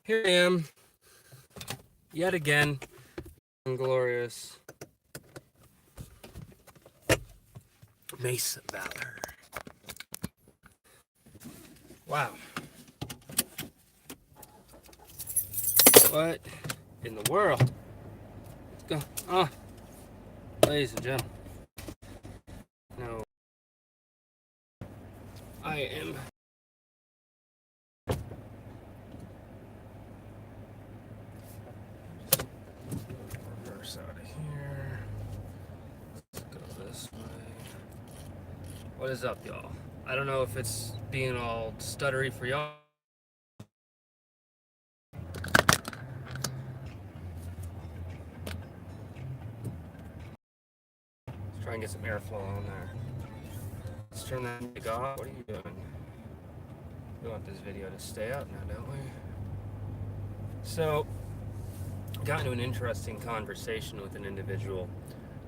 Here I am, yet again, glorious Mesa Valor. Wow. What in the world? Let's go. Ladies and gentlemen. No. I am. Reverse out of here. Let's go this way. What is up, y'all? I don't know if it's being all stuttery for y'all. Let's try and get some airflow on there. Let's turn that mic off. What are you doing? We want this video to stay up now, don't we? So, got into an interesting conversation with an individual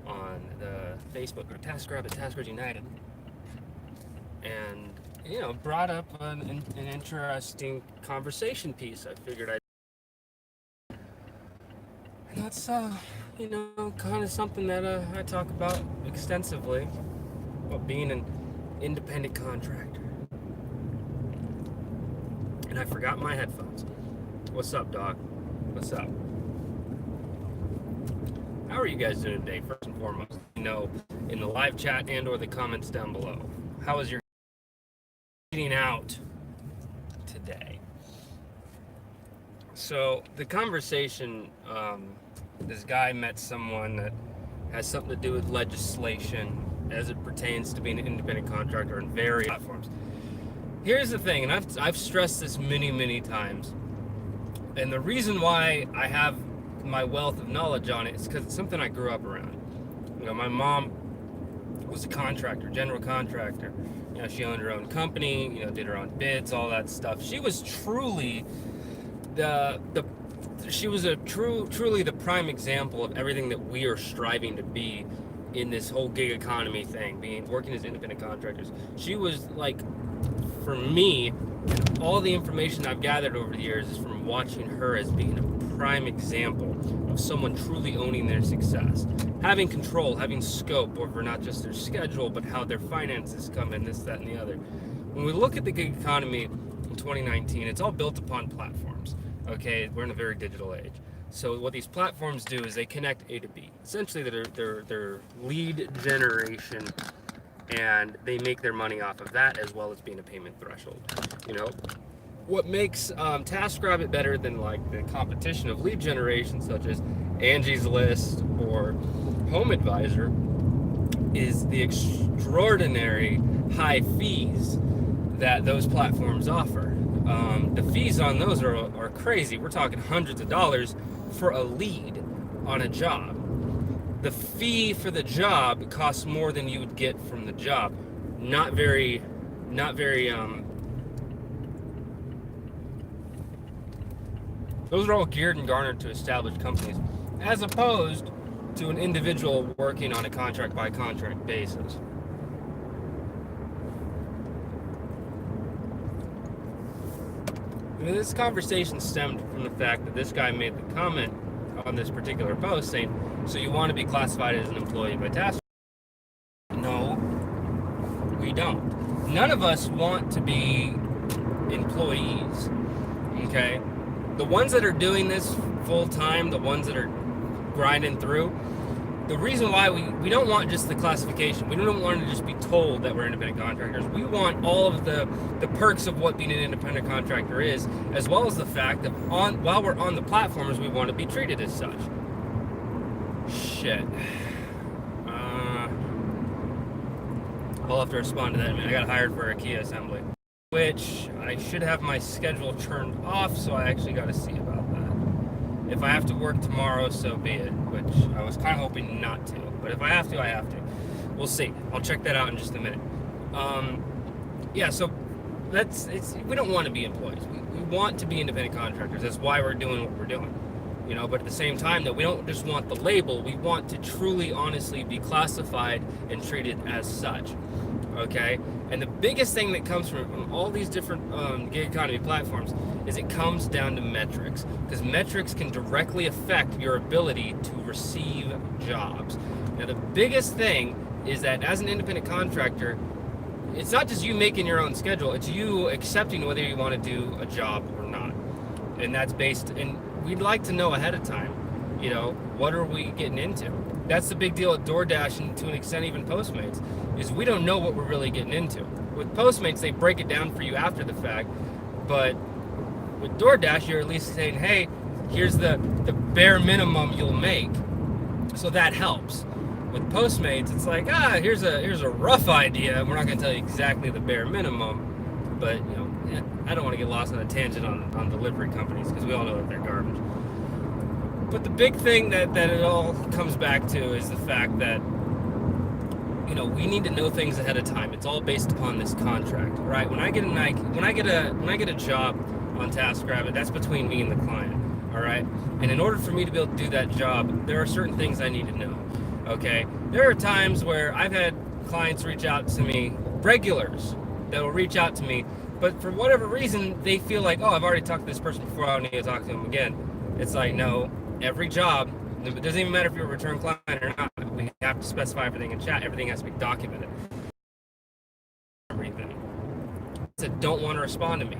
on the Facebook group TaskRabbit, TaskRabbit United, and brought up an interesting conversation piece. I figured and that's kind of something that I talk about extensively about being an independent contractor. And I forgot my headphones. What's up, dog? What's up? How are you guys doing today, first and foremost? In the live chat and or the comments down below. How is your eating out today? So the conversation, this guy met someone that has something to do with legislation as it pertains to being an independent contractor on various platforms. Here's the thing, and I've stressed this many times, and the reason why I have my wealth of knowledge on it is because it's something I grew up around. My mom was a contractor, general contractor. She owned her own company, did her own bids, all that stuff. She was truly truly the prime example of everything that we are striving to be in this whole gig economy thing, working as independent contractors. She was like, for me, all the information I've gathered over the years is from watching her as being a prime example of someone truly owning their success, having control, having scope over not just their schedule, but how their finances come in, this, that, and the other. When we look at the gig economy in 2019, it's all built upon platforms. Okay, we're in a very digital age. So what these platforms do is they connect A to B. Essentially, they're lead generation, and they make their money off of that as well as being a payment threshold. What makes TaskRabbit better than like the competition of lead generation, such as Angie's List or Home Advisor, is the extraordinary high fees that those platforms offer. The fees on those are crazy. We're talking hundreds of dollars for a lead on a job. The fee for the job costs more than you would get from the job. Not very those are all geared and garnered to established companies, as opposed to an individual working on a contract by contract basis. This conversation stemmed from the fact that this guy made the comment on this particular post saying, so you want to be classified as an employee by TaskRabbit? No, we don't. None of us want to be employees, okay? The ones that are doing this full time, the ones that are grinding through, the reason why we don't want just the classification. We don't want to just be told that we're independent contractors. We want all of the perks of what being an independent contractor is, as well as the fact that while we're on the platforms, we want to be treated as such. Shit. I'll have to respond to that in a minute. I got hired for a Kia assembly, which I should have my schedule turned off, so I actually got to see about that. If I have to work tomorrow, so be it, which I was kind of hoping not to. But if I have to, I have to. We'll see. I'll check that out in just a minute. So we don't want to be employees. We want to be independent contractors. That's why we're doing what we're doing. But at the same time, that we don't just want the label. We want to truly, honestly be classified and treated as such. okay? And the biggest thing that comes from all these different gig economy platforms is it comes down to metrics, because metrics can directly affect your ability to receive jobs. Now, the biggest thing is that as an independent contractor, it's not just you making your own schedule, it's you accepting whether you want to do a job or not. And that's based, and we'd like to know ahead of time, what are we getting into? That's the big deal with DoorDash, and to an extent even Postmates, is we don't know what we're really getting into. With Postmates, they break it down for you after the fact, but with DoorDash, you're at least saying, hey, here's the bare minimum you'll make. So that helps. With Postmates, it's like, here's a rough idea. We're not going to tell you exactly the bare minimum, but I don't want to get lost on a tangent on delivery companies, because we all know that they're garbage. But the big thing that it all comes back to is the fact that we need to know things ahead of time. It's all based upon this contract, right? When I get a job on TaskRabbit, that's between me and the client, all right? And in order for me to be able to do that job, there are certain things I need to know. Okay, there are times where I've had clients reach out to me, regulars that will reach out to me, but for whatever reason, they feel like, I've already talked to this person before, I don't need to talk to them again. It's like, no, every job, it doesn't even matter if you're a return client or not, we have to specify everything in chat, everything has to be documented. Everything. I said, don't want to respond to me.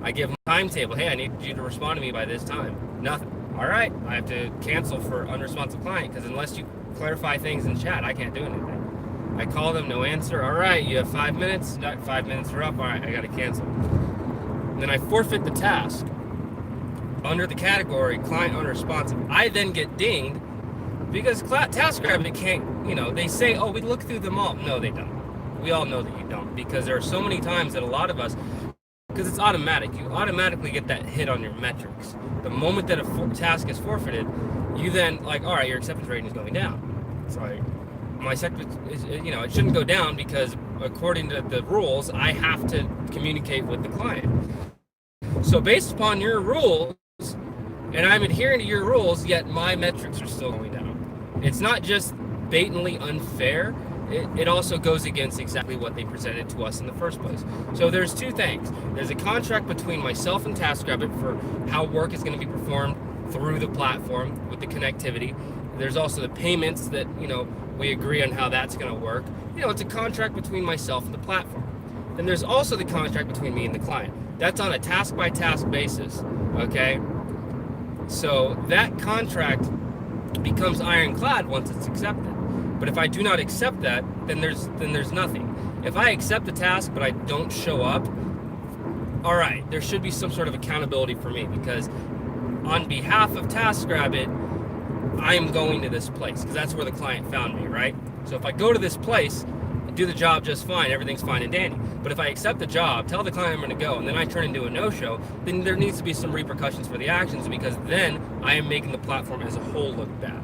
I give them a timetable, hey, I need you to respond to me by this time. Nothing. All right, I have to cancel for unresponsive client, because unless you clarify things in chat, I can't do anything. I call them, no answer. All right, you have 5 minutes. 5 minutes are up. All right, I got to cancel. And then I forfeit the task under the category client unresponsive. I then get dinged because TaskRabbit can't, they say, we look through them all. No, they don't. We all know that you don't, because there are so many times that a lot of us, because it's automatic, you automatically get that hit on your metrics. The moment that a task is forfeited, you then all right, your acceptance rating is going down. It's like, my acceptance is, it shouldn't go down, because according to the rules, I have to communicate with the client. So based upon your rules, and I'm adhering to your rules, yet my metrics are still going down. It's not just blatantly unfair, it also goes against exactly what they presented to us in the first place. So there's two things. There's a contract between myself and TaskRabbit for how work is going to be performed through the platform with the connectivity. There's also the payments that, we agree on how that's going to work. It's a contract between myself and the platform. Then there's also the contract between me and the client. That's on a task-by-task basis, okay? So that contract becomes ironclad once it's accepted. But if I do not accept that, then there's nothing. If I accept the task but I don't show up, all right, there should be some sort of accountability for me, because on behalf of TaskRabbit, I am going to this place, because that's where the client found me, right? So if I go to this place, do the job just fine, everything's fine and dandy. But if I accept the job, tell the client I'm going to go, and then I turn into a no-show, then there needs to be some repercussions for the actions, because then I am making the platform as a whole look bad.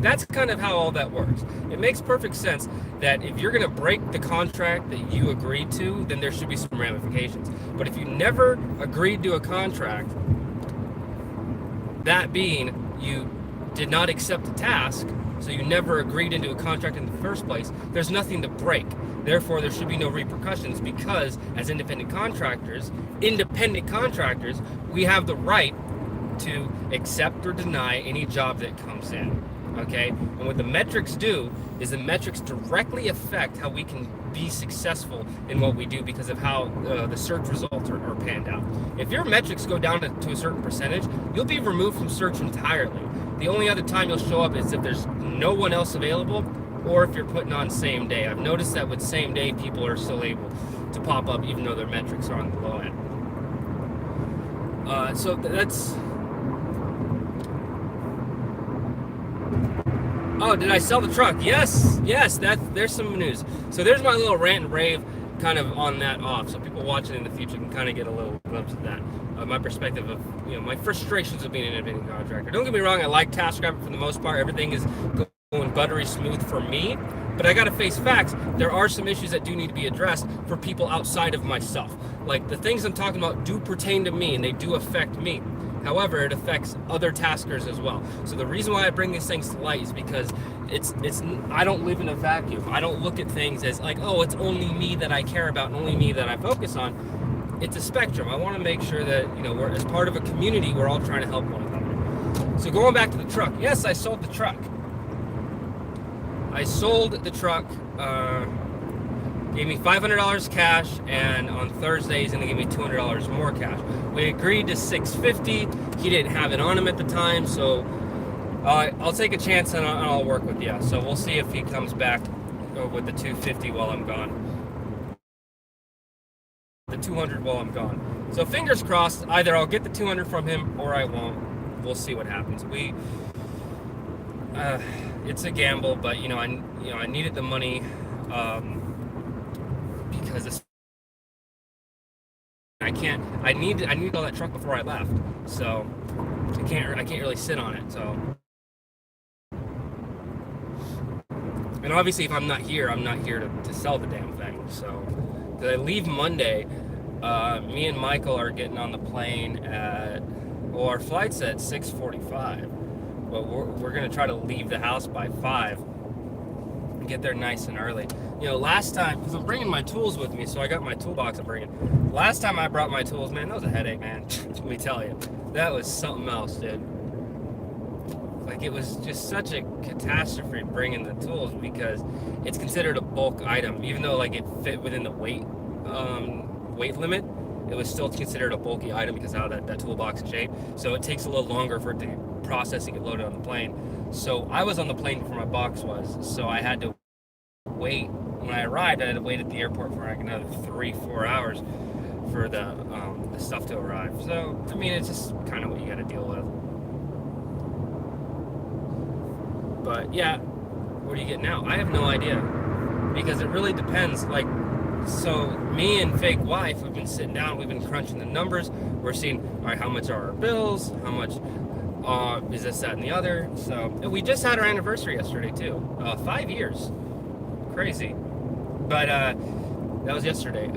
That's kind of how all that works. It makes perfect sense that if you're going to break the contract that you agreed to, then there should be some ramifications. But if you never agreed to a contract, that being you did not accept the task, so you never agreed into a contract in the first place, there's nothing to break. Therefore, there should be no repercussions, because as independent contractors, we have the right to accept or deny any job that comes in. Okay, and what the metrics do is the metrics directly affect how we can be successful in what we do, because of how the search results are panned out. If your metrics go down to a certain percentage, you'll be removed from search entirely. The only other time you'll show up is if there's no one else available, or if you're putting on same day. I've noticed that with same day, people are still able to pop up even though their metrics are on the low end. So that's... Oh, did I sell the truck? Yes, there's some news. So there's my little rant and rave kind of on that off, so people watching in the future can kind of get a little glimpse of that. My perspective of, my frustrations of being an independent contractor. Don't get me wrong, I like TaskRabbit for the most part. Everything is going buttery smooth for me, but I got to face facts. There are some issues that do need to be addressed for people outside of myself. Like, the things I'm talking about do pertain to me, and they do affect me. However, it affects other taskers as well. So the reason why I bring these things to light is because it's I don't live in a vacuum. I don't look at things as like, oh, it's only me that I care about and only me that I focus on. It's a spectrum. I want to make sure that, we're as part of a community, we're all trying to help one another. So going back to the truck, yes, I sold the truck. Gave me $500 cash, and on Thursday he's gonna give me $200 more cash. We agreed to $650. He didn't have it on him at the time, so I'll take a chance and I'll work with you. So we'll see if he comes back with the $250 while I'm gone. The $200 while I'm gone. So fingers crossed. Either I'll get the $200 from him or I won't. We'll see what happens. It's a gamble, but I needed the money. Because I need all that truck before I left, so I can't really sit on it. So, and obviously if I'm not here to sell the damn thing. So, because I leave Monday, me and Michael are getting on the plane our flight's at 6:45, but we're gonna try to leave the house by 5. Get there nice and early. Last time, because I'm bringing my tools with me, so I got my toolbox I'm bringing. Last time I brought my tools, man, that was a headache, man. Let me tell you, that was something else, dude. Like, it was just such a catastrophe bringing the tools because it's considered a bulk item, even though like it fit within the weight limit. It was still considered a bulky item because of how that toolbox is shaped. So it takes a little longer for it to process and get loaded on the plane. So I was on the plane before my box was, so I had to wait. When I arrived, I had to wait at the airport for like another 3-4 hours for the stuff to arrive. So, I mean, it's just kind of what you got to deal with. But yeah, what do you get now? I have no idea, because it really depends. Like, so me and fake wife, we've been sitting down, we've been crunching the numbers. We're seeing, all right, how much are our bills? How much is this, that, and the other? So we just had our anniversary yesterday too. 5 years. Crazy. But that was yesterday.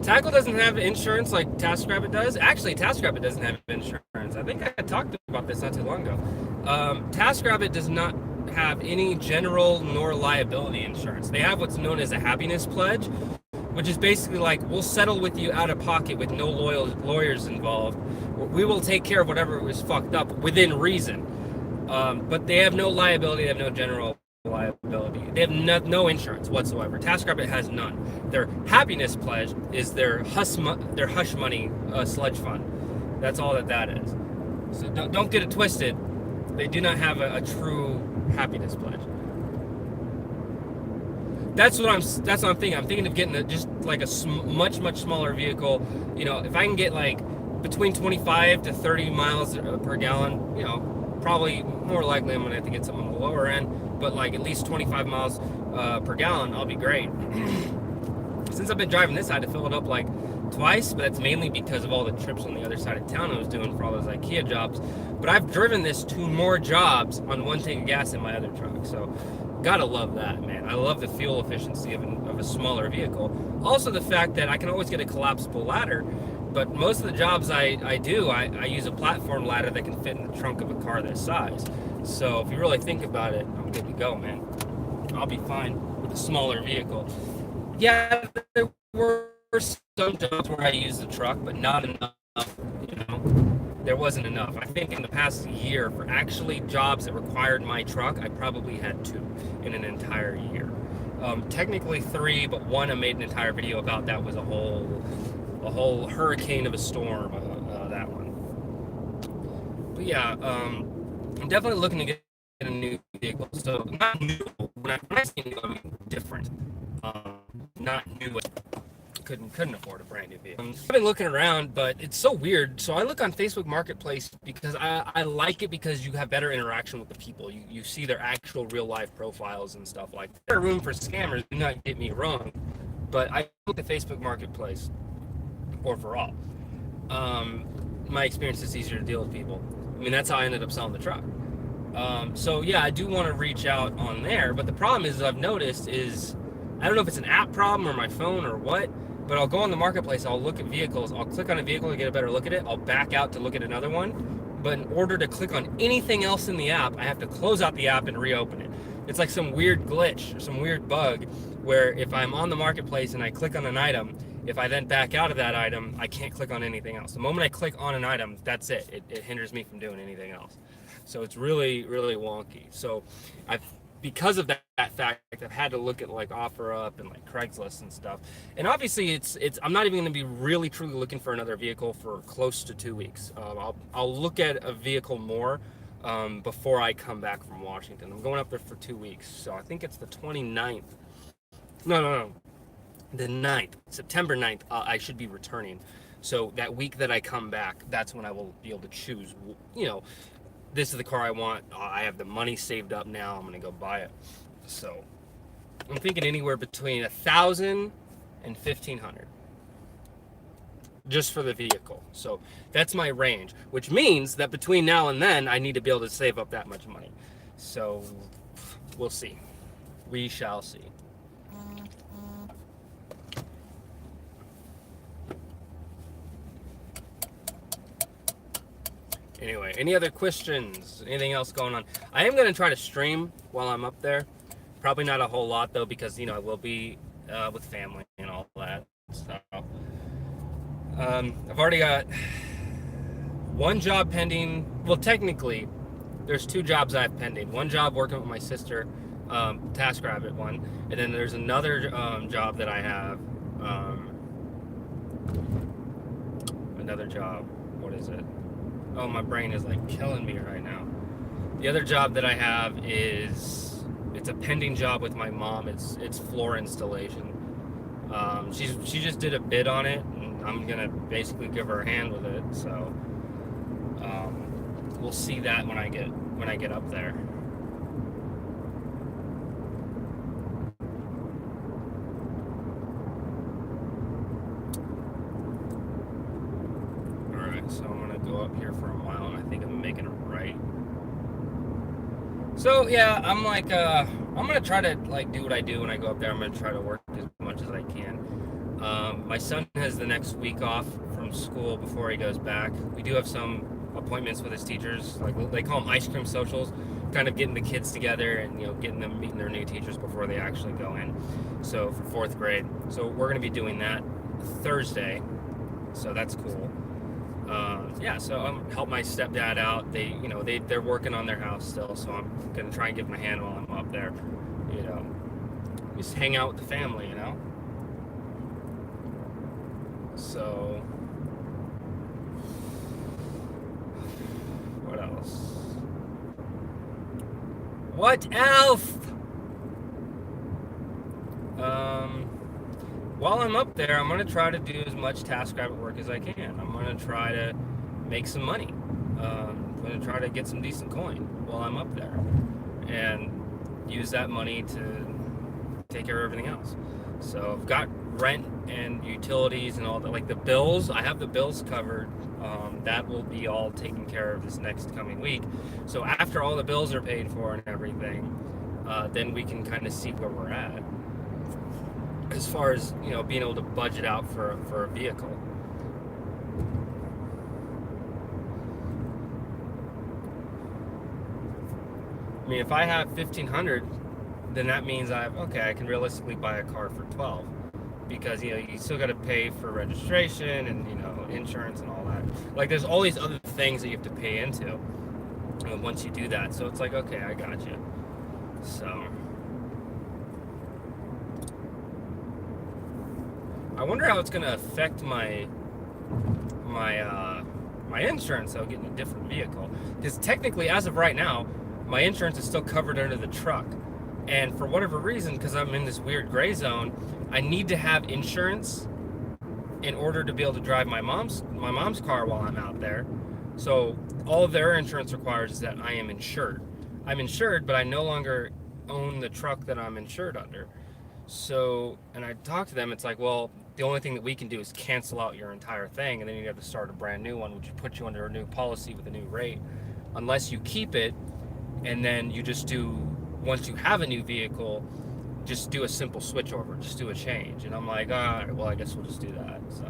Tackle doesn't have insurance like TaskRabbit does. Actually, TaskRabbit doesn't have insurance. I think I talked about this not too long ago. TaskRabbit does not have any general nor liability insurance. They have what's known as a happiness pledge, which is basically like, we'll settle with you out of pocket with no lawyers involved. We will take care of whatever was fucked up within reason. But they have no liability. They have no general liability. They have no insurance whatsoever. TaskRabbit has none. Their happiness pledge is their hush money sludge fund. That's all that is. So don't get it twisted. They do not have a true happiness pledge. That's what I'm thinking. I'm thinking of getting just like a much smaller vehicle. If I can get like between 25 to 30 miles per gallon, probably more likely I'm gonna have to get something on the lower end, but like at least 25 miles per gallon, I'll be great. Since I've been driving this, I had to fill it up like twice, but that's mainly because of all the trips on the other side of town I was doing for all those IKEA jobs. But I've driven this to more jobs on one tank of gas in my other truck, so gotta love that, man. I love the fuel efficiency of a smaller vehicle. Also the fact that I can always get a collapsible ladder, but most of the jobs I do, I use a platform ladder that can fit in the trunk of a car this size. So if you really think about it, I'm good to go, man. I'll be fine with a smaller vehicle. Yeah, there were some jobs where I used the truck, but not enough, there wasn't enough. I think in the past year, for actually jobs that required my truck, I probably had 2 in an entire year. Technically 3, but one I made an entire video about. That was a whole hurricane of a storm, that one. But yeah, I'm definitely looking to get a new vehicle. So not new, when I say new, I mean different. Not new. Couldn't afford a brand new vehicle. I've been looking around, but it's so weird. So I look on Facebook Marketplace because I like it because you have better interaction with the people. You see their actual real life profiles and stuff like that. There's room for scammers, do not get me wrong, but I look at Facebook Marketplace overall. My experience is easier to deal with people. I mean, that's how I ended up selling the truck. So yeah, I do want to reach out on there, but the problem is I've noticed is, I don't know if it's an app problem or my phone or what, But I'll go on the marketplace, I'll look at vehicles, I'll click on a vehicle to get a better look at it, I'll back out to look at another one. But in order to click on anything else in the app, I have to close out the app and reopen it. It's like some weird glitch or some weird bug where if I'm on the marketplace and I click on an item, if I then back out of that item, I can't click on anything else. The moment I click on an item, that's it. It hinders me from doing anything else. So it's really, really wonky. So because of that fact, I've had to look at like OfferUp and like Craigslist and stuff. And obviously, I'm not even going to be really truly looking for another vehicle for close to 2 weeks. I'll look at a vehicle more before I come back from Washington. I'm going up there for 2 weeks, so I think it's the 29th. No, the 9th, September 9th. I should be returning. So that week that I come back, that's when I will be able to choose. This is the car I want. I have the money saved up now. I'm gonna go buy it. So I'm thinking anywhere between $1,000 and $1,500 just for the vehicle. So that's my range, which means that between now and then I need to be able to save up that much money. So we'll see. We shall see. Anyway, any other questions? Anything else going on? I am going to try to stream while I'm up there. Probably not a whole lot, though, because, I will be with family and all that stuff. I've already got one job pending. Well, technically, there's 2 jobs I have pending. One job working with my sister, TaskRabbit one. And then there's another job that I have. Another job. What is it? Oh, my brain is like killing me right now. The other job that I have it's a pending job with my mom. It's floor installation. She just did a bid on it, and I'm gonna basically give her a hand with it. So we'll see that when I get up there. So I'm gonna go up here for a mile, and I think I'm making it right. So yeah, I'm gonna try to do what I do when I go up there. I'm gonna try to work as much as I can. My son has the next week off from school before he goes back. We do have some appointments with his teachers, like they call them ice cream socials, kind of getting the kids together and getting them meeting their new teachers before they actually go in. So for 4th grade, so we're gonna be doing that Thursday. So that's cool. So I'm help my stepdad out. They're working on their house still, so I'm gonna try and give them a hand while I'm up there. Just hang out with the family, So what else? What else? While I'm up there, I'm going to try to do as much TaskRabbit work as I can. I'm going to try to make some money. I'm going to try to get some decent coin while I'm up there and use that money to take care of everything else. So I've got rent and utilities and all that, like the bills. I have the bills covered. That will be all taken care of this next coming week. So after all the bills are paid for and everything, then we can kind of see where we're at as far as being able to budget out for a vehicle. I mean, if I have $1,500, then that means I can realistically buy a car for $12, because you still got to pay for registration and insurance and all that. Like there's all these other things that you have to pay into once you do that. So it's like, okay, I got you. So I wonder how it's going to affect my insurance though, getting a different vehicle, because technically as of right now my insurance is still covered under the truck, and for whatever reason, because I'm in this weird gray zone, I need to have insurance in order to be able to drive my mom's car while I'm out there. So all of their insurance requires is that I am insured. I'm insured, but I no longer own the truck that I'm insured under. So, and I talked to them, it's like, well, the only thing that we can do is cancel out your entire thing, and then you have to start a brand new one, which would put you under a new policy with a new rate, unless you keep it, and then you just do, once you have a new vehicle, just do a simple switch over, just do a change. And I'm like, all right, well, I guess we'll just do that. So.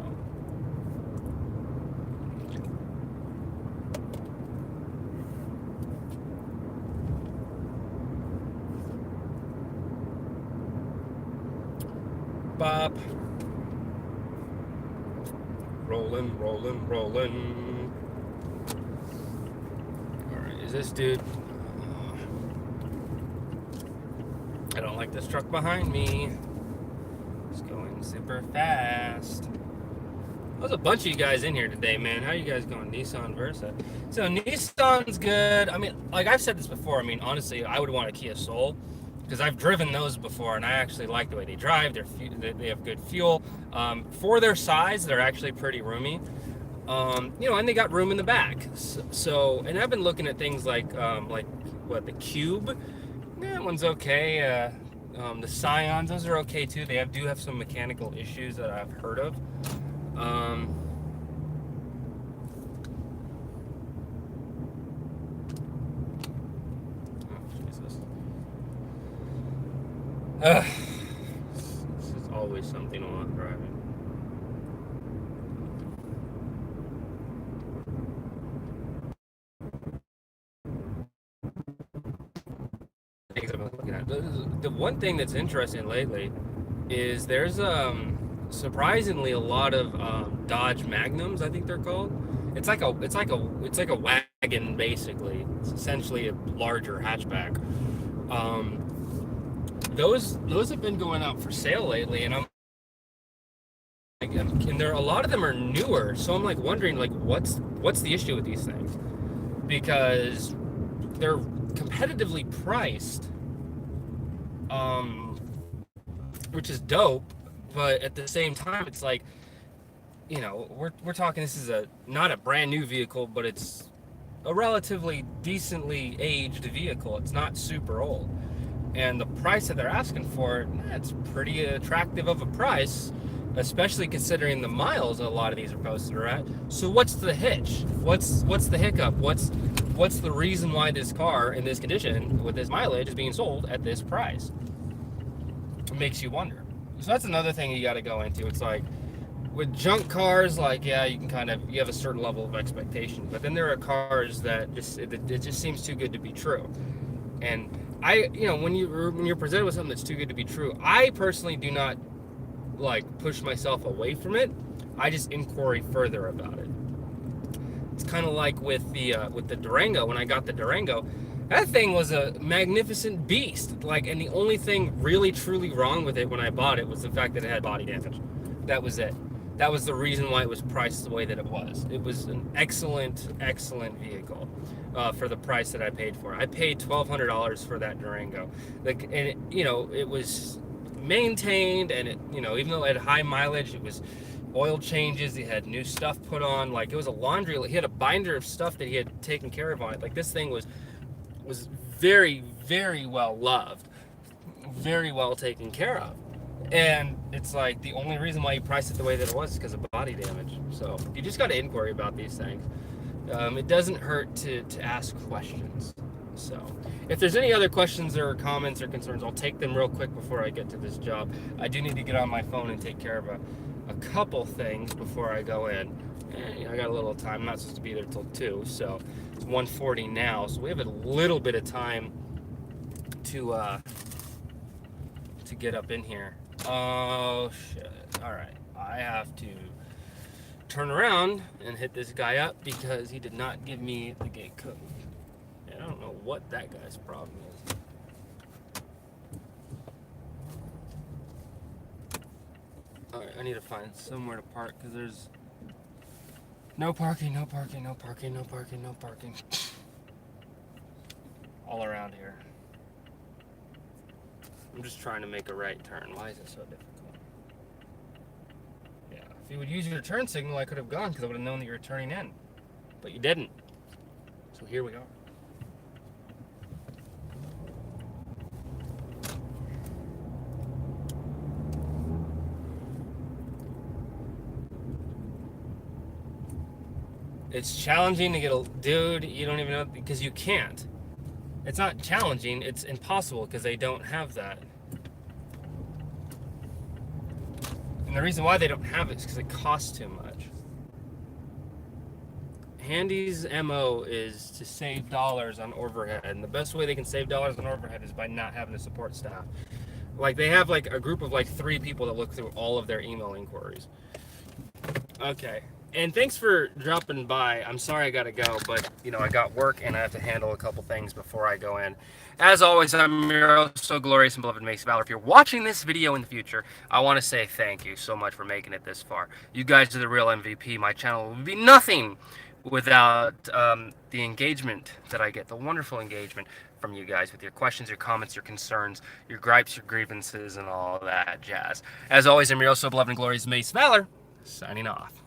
Bop. Rolling, rolling, rolling. Alright, is this dude? I don't like this truck behind me. It's going super fast. There's a bunch of you guys in here today, man. How are you guys going? Nissan Versa. So Nissan's good. I mean, like I've said this before. I mean, honestly, I would want a Kia Soul because I've driven those before, and I actually like the way they drive. They have good fuel. For their size, they're actually pretty roomy. And they got room in the back. So, and I've been looking at things like what, the Cube. That one's okay. The Scions, those are okay too. They do have some mechanical issues that I've heard of. Oh, Jesus. This is always something while I'm driving. Things I've been looking at. The one thing that's interesting lately is there's surprisingly a lot of Dodge Magnums, I think they're called. It's like a wagon basically. It's essentially a larger hatchback. Those have been going out for sale lately, and a lot of them are newer. So I'm like wondering like what's the issue with these things, because they're competitively priced, which is dope. But at the same time, it's like, we're talking, this is not a brand new vehicle, but it's a relatively decently aged vehicle. It's not super old. And the price that they're asking for, it's pretty attractive of a price, especially considering the miles a lot of these are posted are at. So what's the hitch? What's the hiccup? What's the reason why this car in this condition with this mileage is being sold at this price? It makes you wonder. So that's another thing you got to go into. It's like with junk cars, like, yeah, you have a certain level of expectation, but then there are cars that it just seems too good to be true. And when you're presented with something that's too good to be true, I personally do not like push myself away from it. I just inquiry further about it. It's kind of like with the Durango. When I got the Durango, that thing was a magnificent beast. And the only thing really truly wrong with it when I bought it was the fact that it had body damage. That was it. That was the reason why it was priced the way that it was. It was an excellent vehicle for the price that I paid for it. I paid $1,200 for that Durango. It was maintained, and even though it had high mileage, it was oil changes. He had new stuff put on. It was a laundry. He had a binder of stuff that he had taken care of on it. This thing was very, very well loved, very well taken care of. And it's like the only reason why you priced it the way that it was is because of body damage. So you just got to inquiry about these things. It doesn't hurt to ask questions. So if there's any other questions or comments or concerns, I'll take them real quick before I get to this job. I do need to get on my phone and take care of a couple things before I go in. I got a little time. I'm not supposed to be there till 2, so it's 1:40 now. So we have a little bit of time to get up in here. Oh shit! All right, I have to turn around and hit this guy up because he did not give me the gate code. And I don't know what that guy's problem is. All right, I need to find somewhere to park because there's no parking, no parking, no parking, no parking, no parking. All around here. I'm just trying to make a right turn. Why is it so difficult? Yeah, if you would use your turn signal, I could have gone because I would have known that you were turning in. But you didn't. So here we are. It's challenging to get a... Dude, you don't even know... Because you can't. It's not challenging, it's impossible because they don't have that. And the reason why they don't have it is because it costs too much. Handy's MO is to save dollars on overhead, and the best way they can save dollars on overhead is by not having a support staff. Like, they have like a group of like 3 people that look through all of their email inquiries. Okay. And thanks for dropping by. I'm sorry I gotta go, but I got work and I have to handle a couple things before I go in. As always, I'm your so glorious and beloved Mace Valor. If you're watching this video in the future, I want to say thank you so much for making it this far. You guys are the real MVP. My channel would be nothing without the engagement that I get, the wonderful engagement from you guys with your questions, your comments, your concerns, your gripes, your grievances, and all that jazz. As always, I'm your so beloved and glorious Mace Valor, signing off.